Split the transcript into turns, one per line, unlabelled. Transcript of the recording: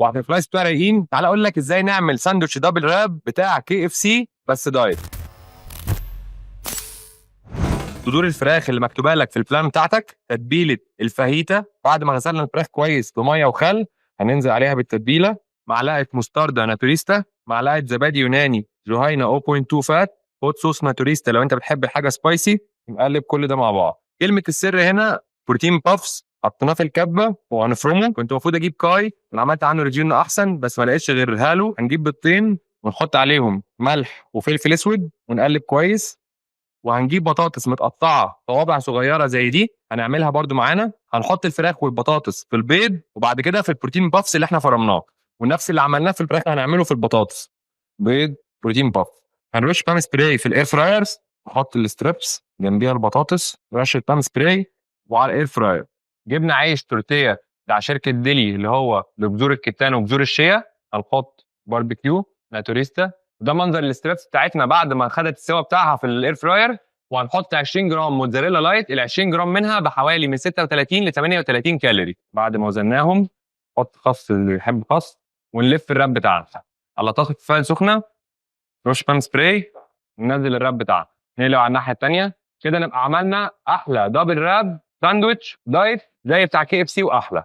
وعلى الفلايز بتوع رايقين. تعال اقول لك ازاي نعمل ساندوتش دبل راب بتاع KFC بس دايت. صدور الفراخ اللي مكتوبه لك في البلان بتاعتك، تتبيله الفاهيتا بعد ما غسلنا الفراخ كويس بميه وخل هننزل عليها بالتتبيله، معلقه مستردة ناتوريستا، معلقه زبادي يوناني جهينه 0.2 فات، هوت صوص ناتوريستا لو انت بتحب حاجه سبايسي. نقلب كل ده مع بعض. كلمه السر هنا بروتين بافس، حطيناه في الكبه وهنفرمه. كنت المفروض اجيب كاي، انا عملت عنه ريفيو انه احسن بس ما لقيتش غير هالو. هنجيب بيضتين ونحط عليهم ملح وفلفل اسود ونقلب كويس. وهنجيب بطاطس متقطعه صوابع صغيره زي دي هنعملها برده معانا. هنحط الفراخ والبطاطس في البيض وبعد كده في البروتين بافس اللي احنا فرمناه، ونفس اللي عملناه في الفراخ هنعمله في البطاطس. بيض، بروتين باف. هنرش بام سبراي في الاير فرايرز، نحط الستريبس جنبيها البطاطس، رشه بام سبراي وعلى الاير فراير. جبنا عيش تورتيه بتاع شركه ديلي اللي هو ببذور الكتان وبذور الشيا، هنحط باربيكيو ناتوريستا. ده منظر الستريبس بتاعتنا بعد ما خدت السوا بتاعها في الاير فراير. وهنحط 20 جرام موتزاريلا لايت، ال 20 جرام منها بحوالي من 36 ل 38 كالوري. بعد ما وزناهم نحط خس اللي يحب خس ونلف الراب بتاعنا على طاسه فايل سخنه، رش بام سبراي، ننزل الراب بتاعنا، نقلب على الناحيه الثانيه. كده نبقى عملنا احلى دبل راب ساندويتش دايت زي بتاع KFC واحلى.